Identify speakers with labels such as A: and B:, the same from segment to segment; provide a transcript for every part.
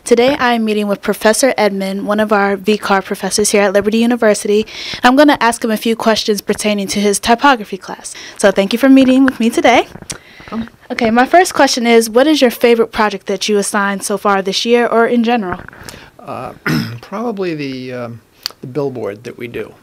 A: Today I am meeting with Professor Edman, one of our VCAR professors here at Liberty University. I'm going to ask him a few questions pertaining to his typography class. So thank you for meeting with me today. Okay, my first question is, what is your favorite project that you assigned so far this year or in general?
B: Probably the billboard that we do,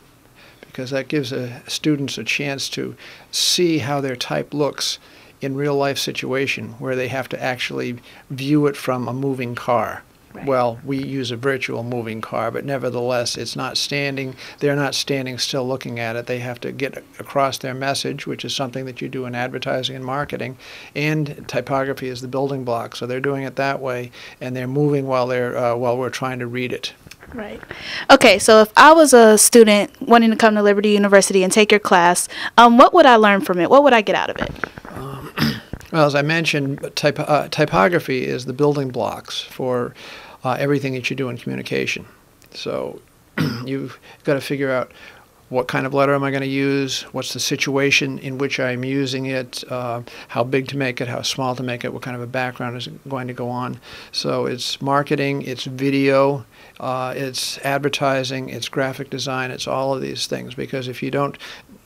B: because that gives students a chance to see how their type looks in real life situation where they have to actually view it from a moving car.
A: Right.
B: Well, we use a virtual moving car, but nevertheless it's not standing, they're not standing still looking at it. They have to get across their message, which is something that you do in advertising and marketing, and typography is the building block. So they're doing it that way, and they're moving while we're trying to read it.
A: Right. Okay, so if I was a student wanting to come to Liberty University and take your class, what would I learn from it? What would I get out of it?
B: Well, as I mentioned, typography is the building blocks for everything that you do in communication. So you've got to figure out what kind of letter am I going to use, what's the situation in which I'm using it, how big to make it, how small to make it, what kind of a background is going to go on. So it's marketing, it's video, it's advertising, it's graphic design, it's all of these things, because if you don't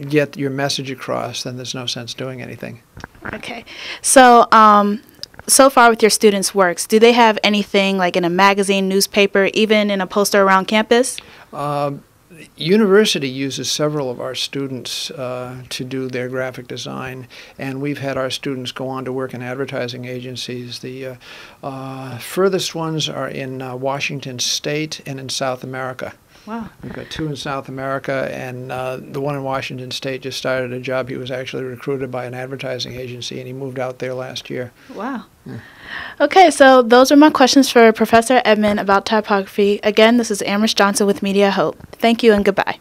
B: get your message across, then there's no sense doing anything.
A: Okay. So, so far with your students' works, do they have anything like in a magazine, newspaper, even in a poster around campus?
B: University uses several of our students to do their graphic design, and we've had our students go on to work in advertising agencies. The furthest ones are in Washington State and in South America.
A: Wow.
B: We've got two in South America, and the one in Washington State just started a job. He was actually recruited by an advertising agency, and he moved out there last year.
A: Wow. Yeah. Okay, so those are my questions for Professor Edman about typography. Again, this is Amherst Johnson with Media Hope. Thank you and goodbye.